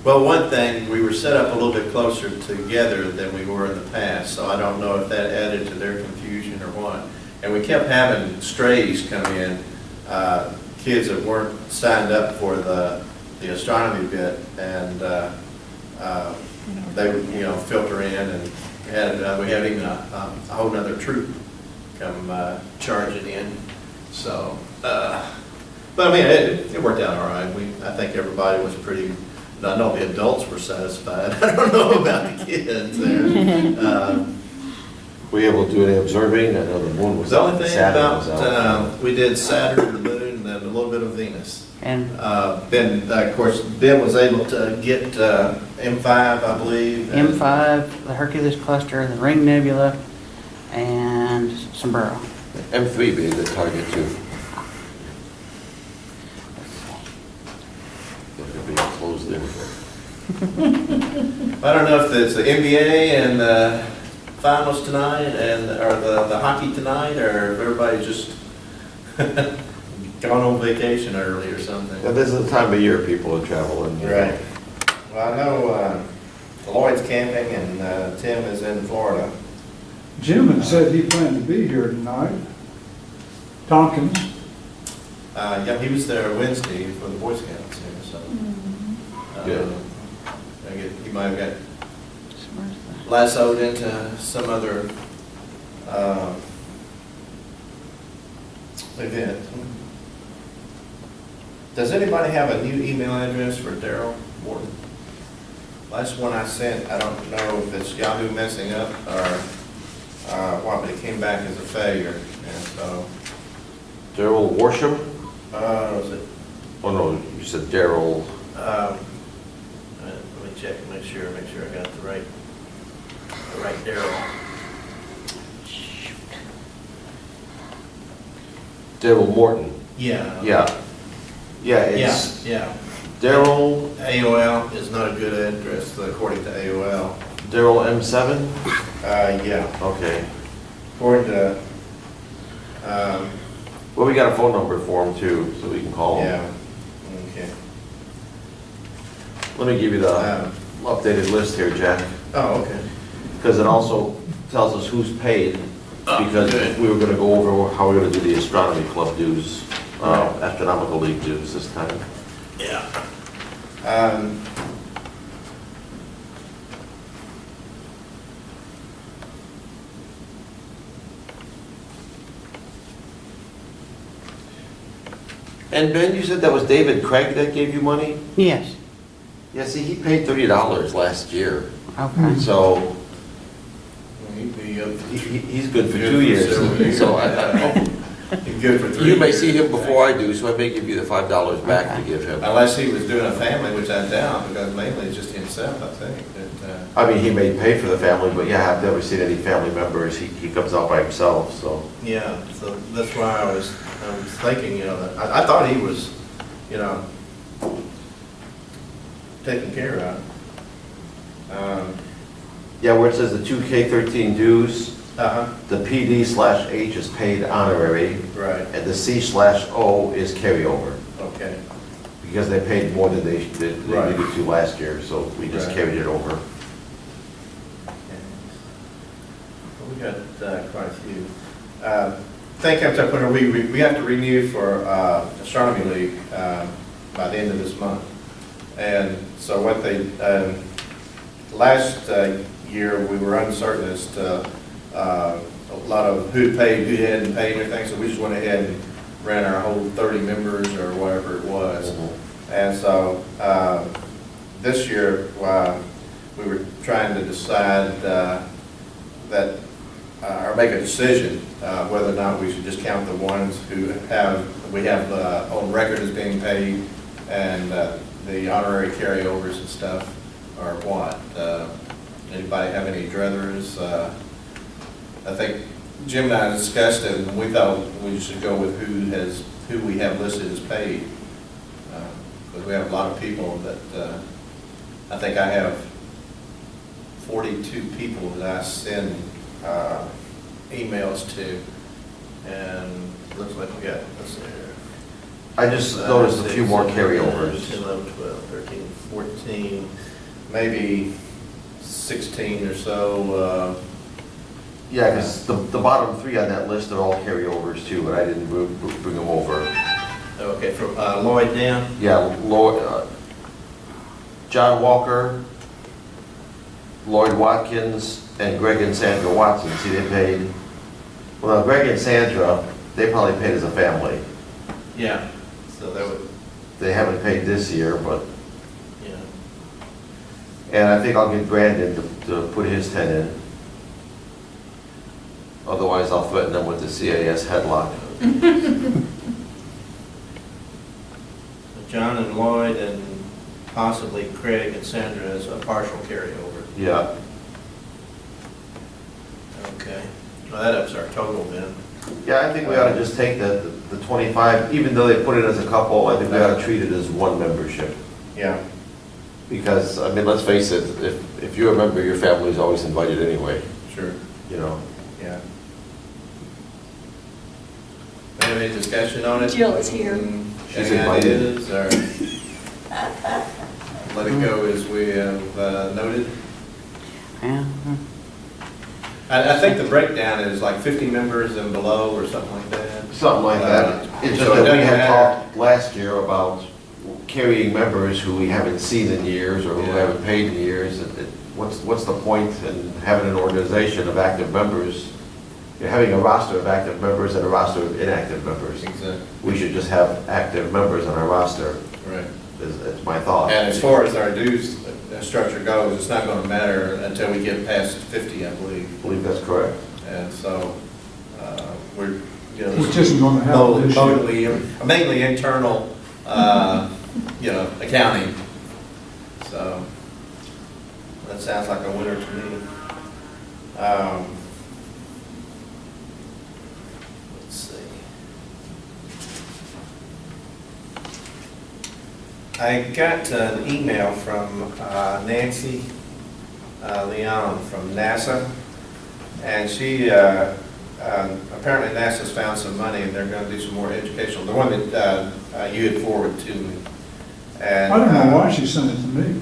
Well, one thing, we were set up a little bit closer together than we were in the past, so I don't know if that added to their confusion or what. And we kept having strays come in, kids that weren't signed up for the astronomy bit, and they would, filter in, and we had even a whole nother troop come charging in. So, but I mean, it worked out all right. I think everybody was pretty. I know the adults were satisfied. I don't know about the kids there. Were you able to do any observing? I know the moon was The only thing Saturn was out. about, we did Saturn, the moon, and then a little bit of Venus. And Then, of course, Ben was able to get M5, I believe. and- M5, the Hercules cluster, the Ring Nebula, and Sombrero. M3 being the target too. They're gonna be closed in. I don't know if it's the NBA and the finals tonight, or the hockey tonight, or if everybody's just gone on vacation early or something. Yeah, this is the time of year people are traveling. Right. Well, I know Lloyd's camping, and Tim is in Florida. Jim had said he planned to be here tonight. Tompkins. Yeah, he was there Wednesday for the Boy Scouts here, so. Good. He might have got lassoed into some other event. Does anybody have a new email address for Daryl Morton? Last one I sent, I don't know if it's Yahoo messing up or what, but it came back as a failure, and so. Daryl Worsham? Was it? Oh no, you said Daryl. Let me check, make sure I got the right Daryl. Daryl Morton. Yeah. Yeah. Yeah, it's Yeah. Daryl, AOL is not a good address according to AOL. Daryl M7? Yeah, Okay. according to, Well, we got a phone number for him too, so we can call him. yeah, okay. Let me give you the updated list here, Jack, Oh, okay. because it also tells us who's paid, because good. we were gonna go over how we're gonna do the astronomy club dues, astronomical league dues this time. Yeah. And Ben, you said that was David Craig that gave you money? Yes. Yeah, see, he paid $30 last year, Okay. so He'd be up. he's good for Good 2 for years. several years, So yeah. He's good for 3 you may years. see him before I do, so I may give you the $5 back to give him. Unless he was doing a family, which I doubt, because mainly it's just himself, I think, that, I mean, he may pay for the family, but yeah, I've never seen any family members. He comes out by himself, so. yeah, so that's why I was thinking, that I thought he was, taken care of. Yeah, where it says the 2K13 dues, Uh-huh, the PD/H is paid honorary, right, and the C/O is carryover, okay. because they paid more than they Right. needed to last year, so we just Right. carried it over. Well, we got quite a few. Think I'm putting, we have to renew for Astronomy League by the end of this month. And so what they, last year, we were uncertain as to a lot of who paid, who hadn't paid, and everything, so we just went ahead and ran our whole 30 members or whatever it was. And so this year, we were trying to decide that, or make a decision whether or not we should just count the ones who we have on record as being paid, and the honorary carryovers and stuff, or what. Anybody have any druthers? I think Jim and I discussed it, and we thought we should go with who we have listed as paid. Because we have a lot of people that, I think I have 42 people that I send emails to, and looks like we got, let's see here, I just noticed a few more carryovers. 10, 11, 12, 13, 14, maybe 16 or so. Yeah, because the bottom three on that list are all carryovers too, but I didn't bring them over. Okay, from Lloyd down? Yeah, John Walker, Lloyd Watkins, and Greg and Sandra Watson. See, they paid, well, Greg and Sandra, they probably paid as a family. Yeah, so that would, They haven't paid this year, but, yeah. and I think I'll get Brandon to put his 10 in. Otherwise, I'll threaten them with the CAS headlock. John and Lloyd and possibly Craig and Sandra as a partial carryover. Yeah, Okay. Well, that ups our total then. yeah, I think we ought to just take the 25, even though they put it as a couple, I think we ought to treat it as one membership. Yeah. Because, I mean, let's face it, if you're a member, your family's always invited anyway, Sure. you know. Yeah. Any discussion on it? Jill is here. She's Any invited. ideas, or let it go as we have noted? Yeah. I think the breakdown is like 50 members and below or something like that. Something like that. It's just So it that we doesn't had matter. talked last year about carrying members who we haven't seen in years or who Yeah. haven't paid in years. What's the point in having an organization of active members? You're having a roster of active members and a roster of inactive members. Exactly. We should just have active members on our roster, Right. is my thought. And as far as our dues structure goes, it's not going to matter until we get past 50, I believe. I believe that's correct. And so, we're, you know. Which isn't gonna happen this year. Totally, mainly internal, you know, accounting. So, that sounds like a winner to me. Let's see. I got an email from Nancy Leon from NASA, and she, apparently NASA's found some money, and they're gonna do some more educational, the one that you had forwarded to me. And, I don't know why she sent it to me,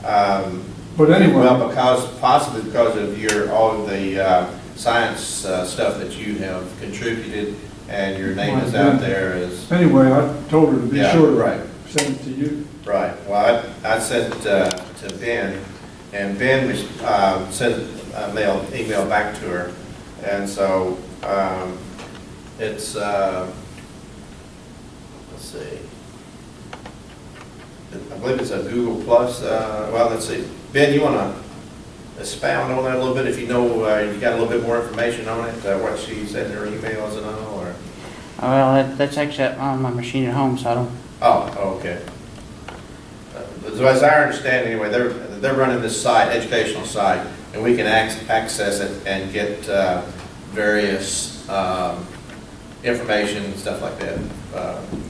but Well, anyway, because, possibly because of all of the science stuff that you have contributed, and your name is out there as, anyway, I told her to be Yeah, sure right. to send it to you. right. Well, I sent to Ben, and Ben sent a email back to her, and so it's, let's see, I believe it's a Google Plus, well, let's see. Ben, you want to expound on that a little bit, if you know, you got a little bit more information on it, what she said in her emails and all, or? Well, that's actually on my machine at home, so I don't, Oh, okay. So as I understand anyway, they're running this site, educational site, and we can access it and get various information and stuff like that,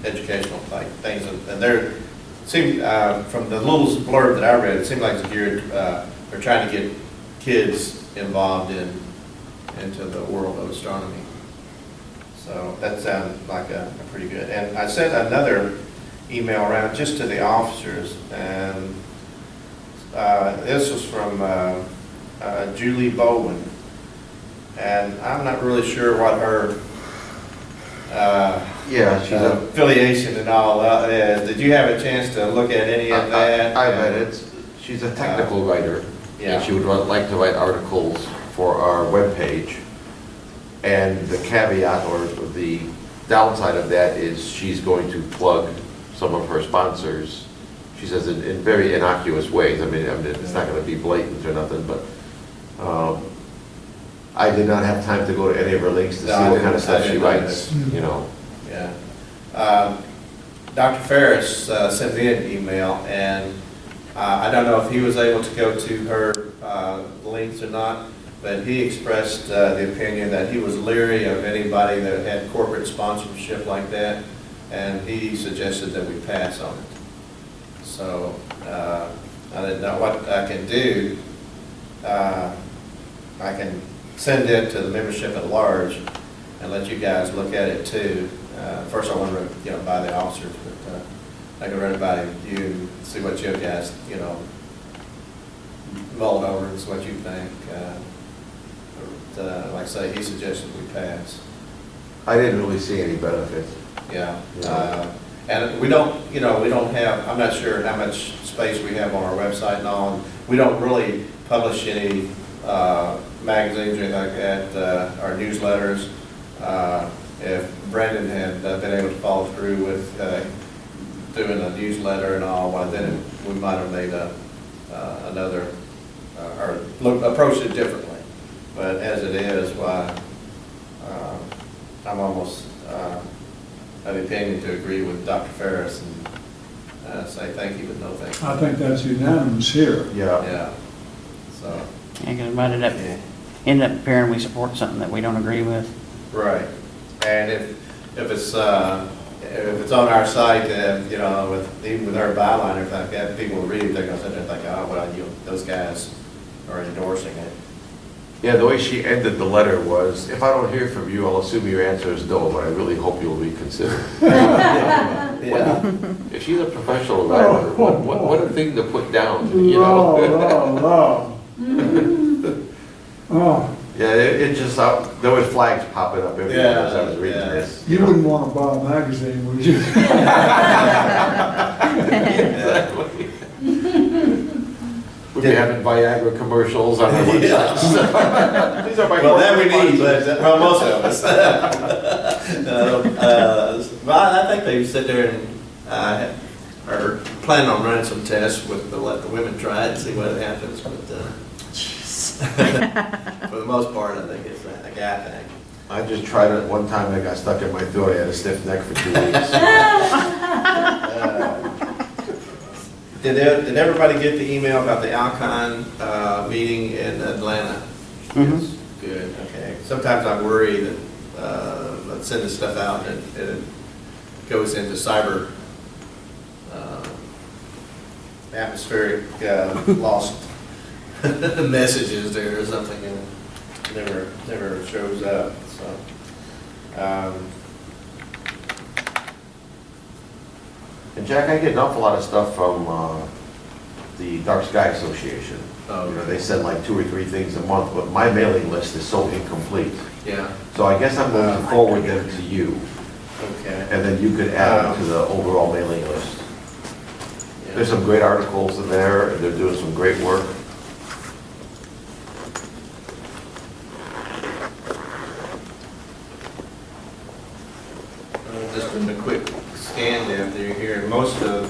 educational type things. And they're, from the little blurb that I read, it seemed like it's geared, they're trying to get kids involved into the world of astronomy. So that sounds like a pretty good. And I sent another email around just to the officers, and this was from Julie Bowen, and I'm not really sure what her Yeah, she's a, affiliation and all is. Did you have a chance to look at any of that? I read it. She's a technical writer. Yeah. And she would like to write articles for our webpage. And the caveat or the downside of that is she's going to plug some of her sponsors. She says in very innocuous ways. I mean, it's not going to be blatant or nothing, but I did not have time to go to any of her links to No, see I what kind of didn't- I stuff she didn't writes, either. you know. Yeah. Dr. Ferris sent me an email, and I don't know if he was able to go to her links or not, but he expressed the opinion that he was leery of anybody that had corporate sponsorship like that, and he suggested that we pass on it. So I didn't know what I can do. I can send it to the membership at large and let you guys look at it too. First I wanted to, by the officers, but I can run it by you and see what you guys, mull it over and see what you think. But, like I say, he suggested we pass. I didn't really see any benefit. Yeah. Yeah. And we don't have, I'm not sure how much space we have on our website and all. And we don't really publish any magazines or anything like that, our newsletters. If Brandon had been able to follow through with doing a newsletter and all, well, then we might have made another, or approached it differently. But as it is, why, I'm almost of the opinion to agree with Dr. Ferris and say thank you, but no thank you. I think that's unanimous here. Yeah. Yeah, so, Yeah, because it might end up appearing we support something that we don't agree with. right. And if it's on our site, and, even with our byline or anything like that, people will read it, they're gonna sit there and think, oh, well, those guys are endorsing it. Yeah, the way she ended the letter was, if I don't hear from you, I'll assume your answer is no, but I really hope you'll reconsider. Yeah. If she's a professional writer, what a thing to put down, you know? Oh, Yeah, it just, there was flags popping up everywhere as I was reading Yeah. this. you wouldn't want to buy a magazine, would you? Exactly. We'd be having Viagra commercials on our website. These are my. Well, that we need, but, well, most of us. Well, I think they sit there and are planning on running some tests with, let the women try it and see what happens, but for the most part, I think it's a guy thing. I just tried it one time, I got stuck in my throat, I had a stiff neck for 2 weeks. Did everybody get the email about the Alcon meeting in Atlanta? Mhm. Yes. Good, okay. Sometimes I worry that, let's send this stuff out and it goes into cyber atmospheric lost messages there or something, and it never shows up, so. And Jack, I get an awful lot of stuff from the Dark Sky Association. Oh, You know, they send like 2 or 3 things a month, but my mailing list is so incomplete. Yeah, So I guess I'm going to forward them to you, okay. and then you could add them to the overall mailing list. Yeah. There's some great articles in there, and they're doing some great work. Just doing a quick scan down through here, most of,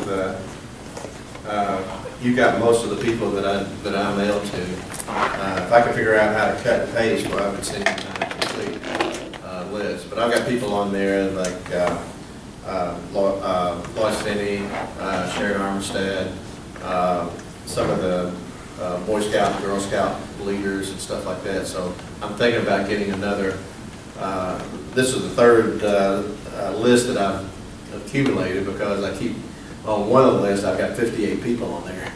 you got most of the people that I mailed to. If I could figure out how to cut and paste, well, I would send you a complete list. But I've got people on there like Lois Finney, Sharon Armstead, some of the Boy Scout and Girl Scout leaders and stuff like that. So I'm thinking about getting another, this is the third list that I've accumulated, because I keep, on one of the lists, I've got 58 people on there.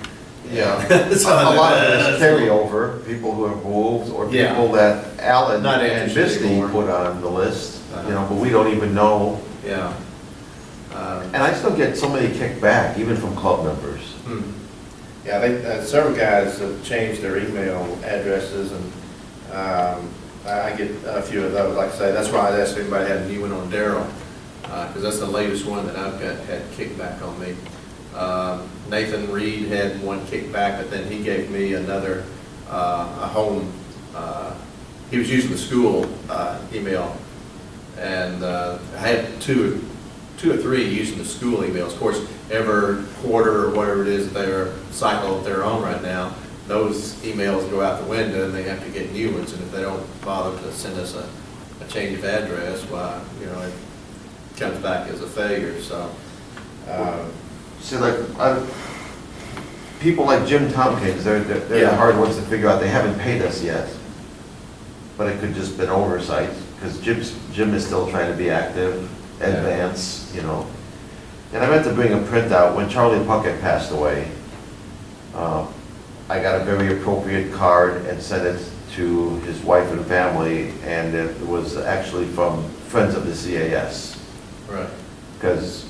Yeah. So, A lot of it is carryover, people who have moved, or Yeah. people that Alan Not and interested Misty anymore. put on the list, Uh-huh. you know, but we don't even know. Yeah. And I still get so many kickback, even from club members. Yeah, several guys have changed their email addresses, and I get a few of those. Like I say, that's why I asked if anybody had a new one on Daryl, because that's the latest one that I've got had kickback on me. Nathan Reed had one kickback, but then he gave me another, a home, he was using the school email, and I had two or three using the school emails. Of course, every quarter or whatever it is, their cycle that they're on right now, those emails go out the window and they have to get new ones. And if they don't bother to send us a change of address, why, it comes back as a failure. So, See, like, people like Jim Tompkins, they're the Yeah. hard ones to figure out. They haven't paid us yet. But it could just been oversight, because Jim is still trying to be active, advance, And I meant to bring a printout. When Charlie Puckett passed away, I got a very appropriate card and sent it to his wife and family, and it was actually from Friends of the CAS. Right. Because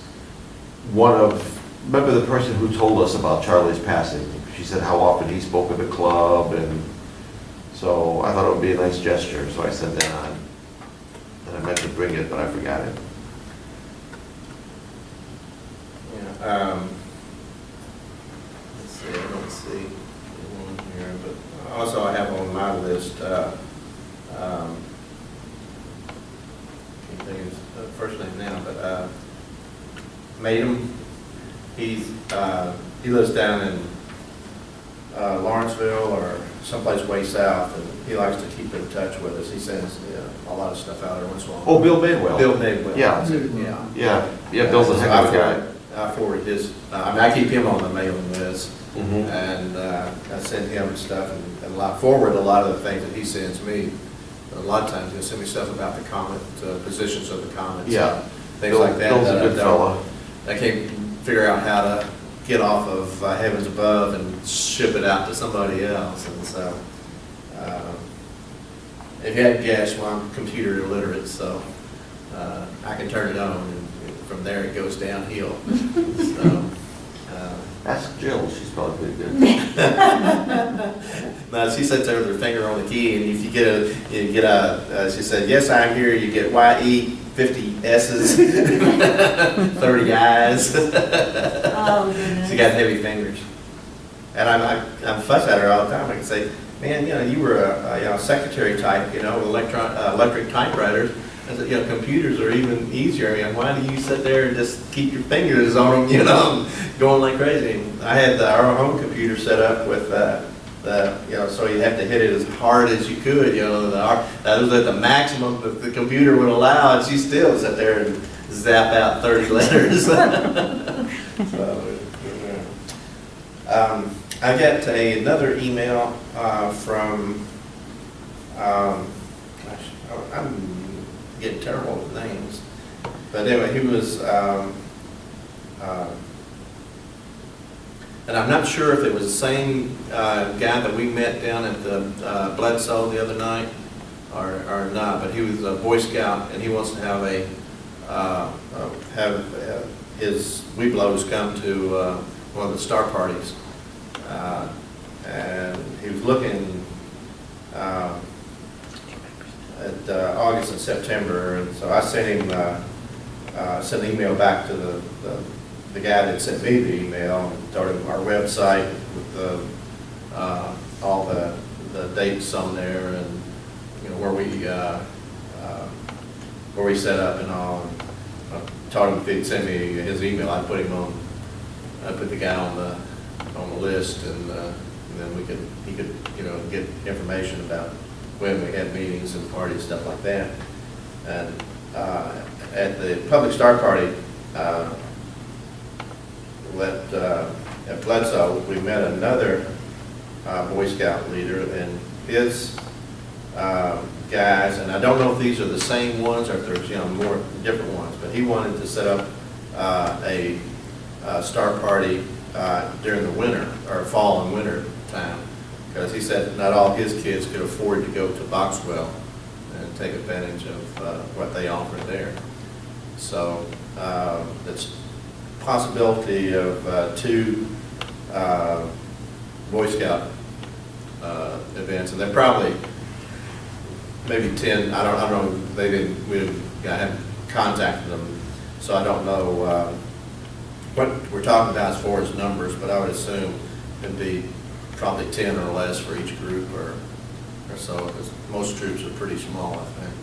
remember the person who told us about Charlie's passing? She said how often he spoke at the club, and so I thought it would be a nice gesture, so I sent that on. And I meant to bring it, but I forgot it. Yeah, let's see, I don't see one here, but also I have on my list, can't think of his first name now, but, Madam, he lives down in, Lawrenceville or someplace way south, and he likes to keep in touch with us. He sends, a lot of stuff out there once in a while. Oh, Bill Madewell. Bill Madewell. Yeah. Yeah. Yeah, Bill's a heck of a guy. I forward his, I keep him on the mailing list, Mhm. and I send him stuff, and forward a lot of the things that he sends me. A lot of times he'll send me stuff about the comet, positions of the comets. Yeah. Things like that. Bill's a good fella. I can't figure out how to get off of heavens above and ship it out to somebody else, and so, if you had guessed, well, I'm computer illiterate, so I can turn it on, and from there it goes downhill. So, Ask Jill, she's probably pretty good. no, she sits there with her finger on the key, and if you get a, she said, yes, I'm here, you get YE, 50 S's, 30 I's. Oh, goodness. She got heavy fingers. And I'm fuss at her all the time. I can say, man, you were a secretary type, with electric typewriters. I said, computers are even easier. Why do you sit there and just keep your fingers on them, going like crazy? And I had our home computer set up with so you have to hit it as hard as you could, that was at the maximum that the computer would allow, and she still sat there and zap out 30 letters. So, I got another email from, I'm getting terrible with names, but anyway, he was, and I'm not sure if it was the same guy that we met down at the Bledsoe the other night or not, but he was a Boy Scout, and he wants to have his Weeblos come to one of the star parties. And he was looking at August and September, and so I sent him sent an email back to the guy that sent me the email, and told him our website with all the dates on there, and where we set up and all. And I told him if he'd send me his email, I'd put the guy on the list, and then he could get information about when we had meetings and parties, stuff like that. And at the public star party at Bledsoe, we met another Boy Scout leader, and his guys, and I don't know if these are the same ones or if there's more different ones, but he wanted to set up a star party during the winter or fall and winter time, because he said not all his kids could afford to go to Boxwell and take advantage of what they offer there. So it's a possibility of 2 Boy Scout events, and they're probably maybe 10. I don't know. I haven't contacted them, so I don't know what we're talking about as far as numbers, but I would assume it'd be probably 10 or less for each group or so, because most troops are pretty small, I think.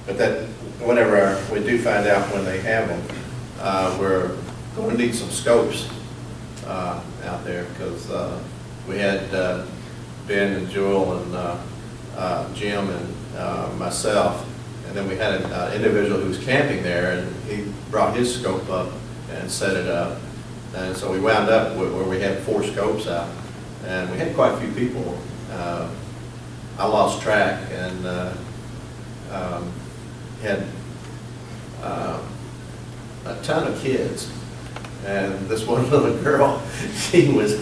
But that, whenever we do find out when they have them, we're going to need some scopes out there, because we had Ben and Joel and Jim and myself, and then we had an individual who was camping there, and he brought his scope up and set it up. And so we wound up where we had 4 scopes out, and we had quite a few people. I lost track, and had a ton of kids. And this one little girl, she was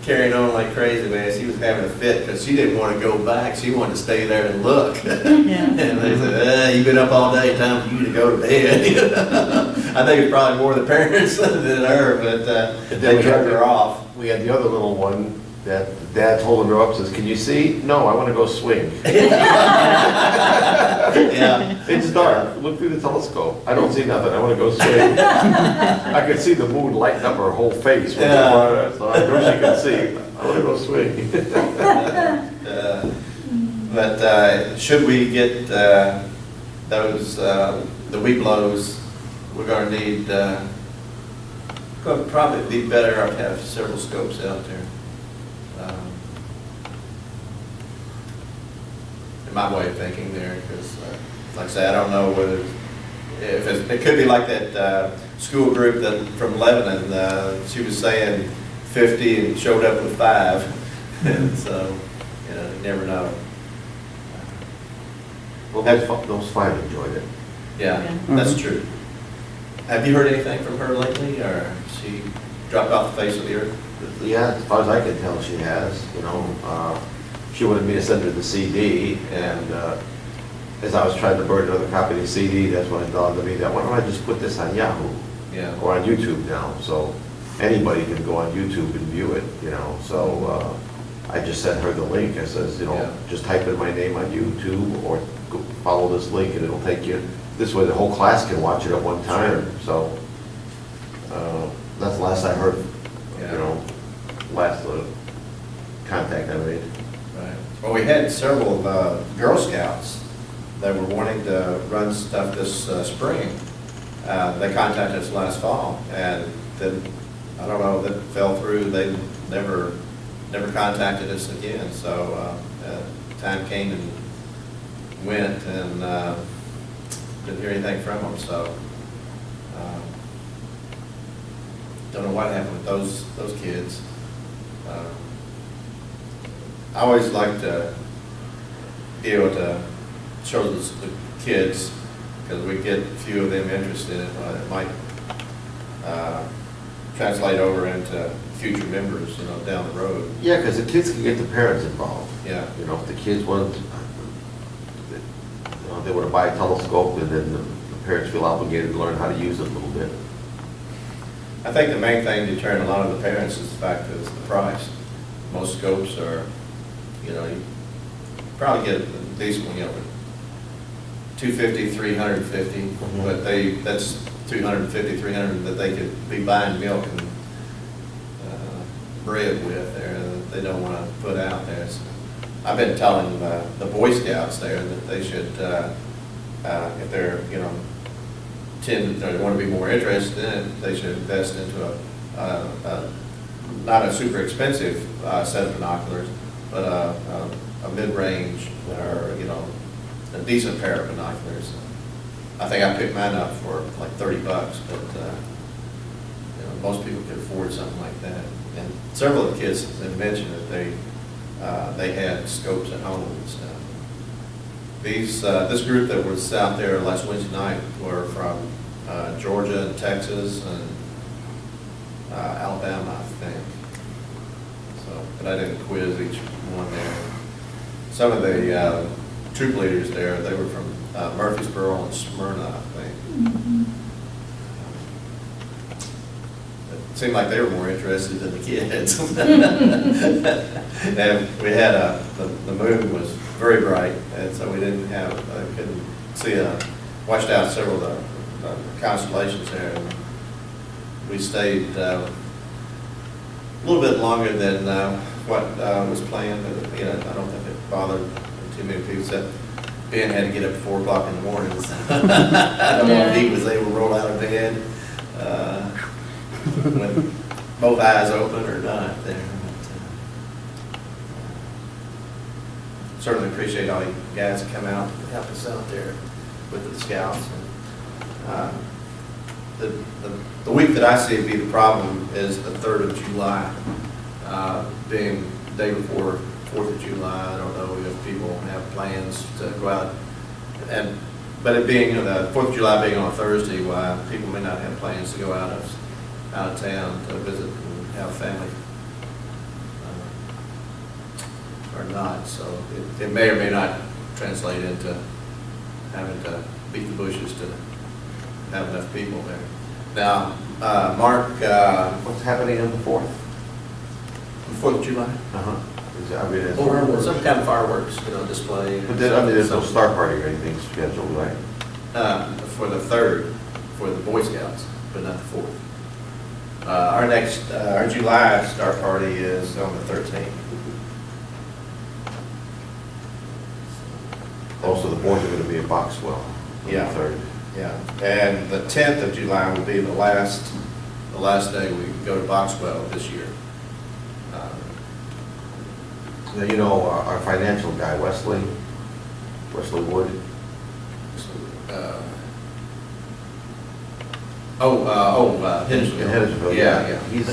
carrying on like crazy, man. She was having a fit because she didn't want to go back. She wanted to stay there and look. Yeah. And they said, you've been up all day, time for you to go to bed. I think it's probably more the parents than her, but they dropped her off. We had the other little one that the dad holding her up, says, can you see? No, I want to go swing. Yeah. It's dark, look through the telescope. I don't see nothing, I want to go swing. I could see the moon lighting up her whole face. When Yeah. they brought her, so I know she can see. I want to go swing. But should we get those, the weed blows, we're gonna need, gonna probably be better to have several scopes out there. In my way of thinking there, because like I say, I don't know whether, if it could be like that school group that from Lebanon, she was saying 50 and showed up with 5. And so, you know, you never know. Well, those five enjoyed it. Yeah, Yeah. that's true. Have you heard anything from her lately, or she dropped off the face of the earth? Yeah, as far as I can tell, she has, you know. She wanted me to send her the CD, and as I was trying to burn another copy of the CD, that's when it dawned on me that why don't I just put this on Yahoo Yeah. or on YouTube now, so anybody can go on YouTube and view it, you know. So I just sent her the link. I says, you know, Yeah. just type in my name on YouTube or go follow this link, and it'll take you. This way, the whole class can watch it at one time. Sure. So that's the last I heard. Yeah. You know, last contact I made. Right. Well, we had several Girl Scouts that were wanting to run stuff this spring. They contacted us last fall, and then, I don't know, that fell through. They never contacted us again. So time came and went, and didn't hear anything from them. So don't know what happened with those kids. I always like to be able to show the kids, because we get a few of them interested in it. It might translate over into future members, you know, down the road. Yeah, because the kids can get the parents involved. Yeah. You know, if the kids want, you know, they want to buy a telescope, and then the parents feel obligated to learn how to use it a little bit. I think the main thing deterring a lot of the parents is the fact that it's the price. Most scopes are, you know, you probably get a decent one, you know, 250, 350, but that's 250, 300 that they could be buying milk and bread with there that they don't want to put out there. So I've been telling the Boy Scouts there that they should, if they're, you know, they want to be more interested in it, they should invest into not a super expensive set of binoculars, but a mid-range or, you know, a decent pair of binoculars. I think I picked mine up for like $30, but you know, most people could afford something like that. And several of the kids have mentioned that they had scopes at home and stuff. This group that was out there last Wednesday night were from Georgia and Texas and Alabama, I think. So, but I didn't quiz each one there. Some of the troop leaders there, they were from Murfreesboro and Smyrna, I think. It seemed like they were more interested than the kids. And we had the moon was very bright, and so we didn't have, couldn't see watched out several of the constellations there. And we stayed a little bit longer than what was planned, but you know, I don't think it bothered too many people. Except Ben had to get up at 4 o'clock in the morning. So I don't know if he was able to roll out of bed with both eyes open or not there. But, certainly appreciate all you guys that come out and help us out there with the scouts. And, the week that I see be the problem is the 3rd of July, being the day before 4th of July. I don't know if people have plans to go out, but it being the 4th of July being on a Thursday, why people may not have plans to go out of town to visit and have family or not, so it may or may not translate into having to beat the bushes to have enough people there. Now, Mark, What's happening on the 4th? 4th of July? Uh-huh. I mean, it's Or some kind of fireworks, display. But then, I mean, there's no star party or anything scheduled, right? For the 3rd, for the Boy Scouts, but not the 4th. Our July star party is on the 13th. Also, the boys are gonna be at Boxwell on the Yeah. 3rd. Yeah, and the 10th of July will be the last day we go to Boxwell this year. Now, you know, our financial guy, Wesley Wood, Hendersonville. in Hendersonville, Yeah, yeah. He's,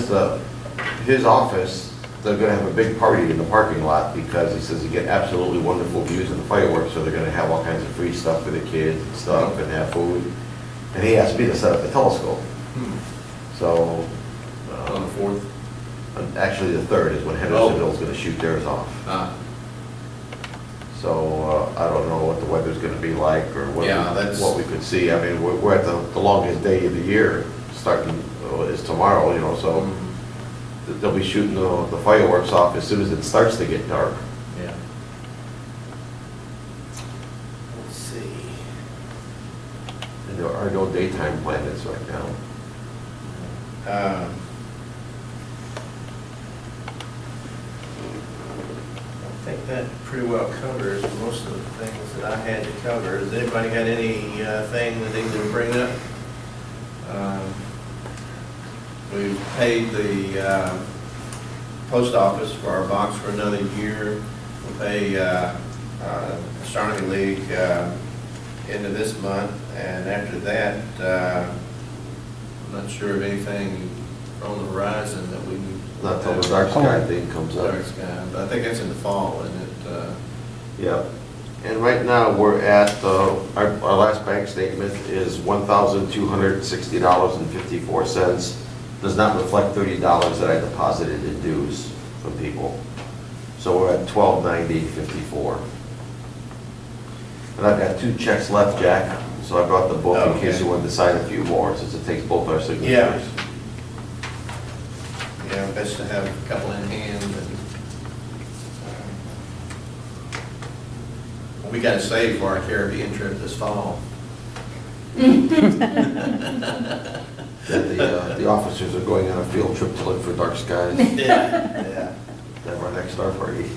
his office, they're gonna have a big party in the parking lot because he says you get absolutely wonderful views of the fireworks, so they're gonna have all kinds of free stuff for the kids and stuff and have food. And he asked me to set up the telescope, so, On the 4th. actually the 3rd is when Hendersonville's gonna shoot theirs off. So, I don't know what the weather's gonna be like or Yeah, that's- what we could see. I mean, we're at the longest day of the year, starting, is tomorrow, so they'll be shooting the fireworks off as soon as it starts to get dark. Yeah. Let's see. And there are no daytime planets right now. I think that pretty well covers most of the things that I had to cover. Has anybody got anything that they need to bring up? We've paid the post office for our box for another year. We'll pay Astronomy League into this month, and after that, I'm not sure of anything on the horizon that we. Not till the dark sky thing comes up. Dark sky, but I think that's in the fall, isn't it? Yep. And right now, we're at, our last bank statement is $1,260.54. Does not reflect $30 that I deposited in dues from people. So we're at $1,290.54. And I've got 2 checks left, Jack, so I brought the book in case you wanted to sign a few more, since it takes both our signatures. Yeah. Yeah, best to have a couple in hand. We got to save for our Caribbean trip this fall. Then the officers are going on a field trip to look for dark skies. Yeah. That's our next star party.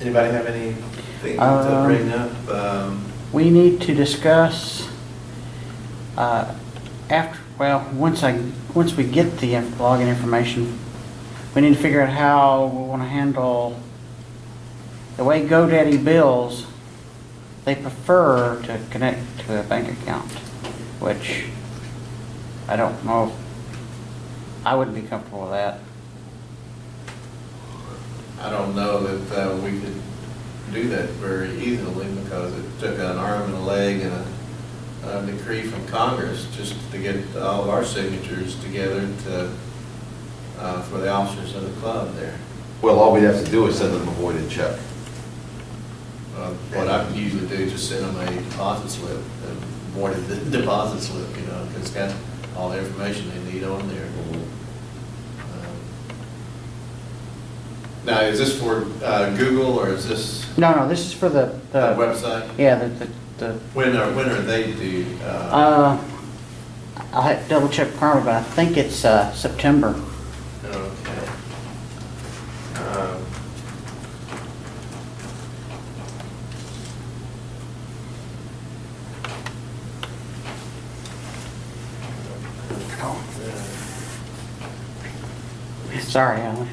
Anybody have anything to bring up? we need to discuss, once we get the login information, we need to figure out how we want to handle, the way GoDaddy bills, they prefer to connect to a bank account, which I don't know, I wouldn't be comfortable with that. I don't know that we could do that very easily because it took an arm and a leg and a decree from Congress just to get all of our signatures together for the officers of the club there. Well, all we'd have to do is send them a voided check. What I usually do is just send them a deposit slip, a voided deposit slip, because it's got all the information they need on there. Now, is this for Google or is this No, this is for the website? yeah, the When are they due? I'll have to double check Carmen, but I think it's September. Okay. Sorry, Alan.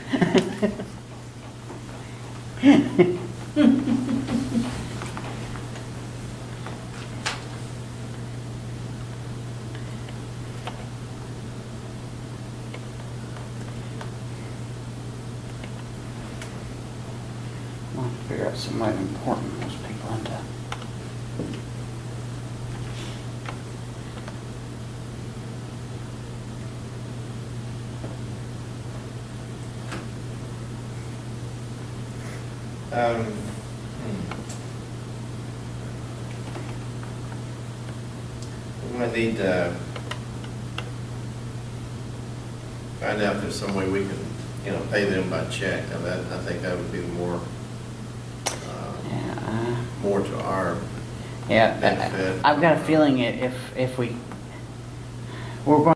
I'll figure out some way to important those people into. We might need to find out if there's some way we can, pay them by check. Now that, I think that would be more, Yeah, more to our yeah, benefit. I've got a feeling if we're going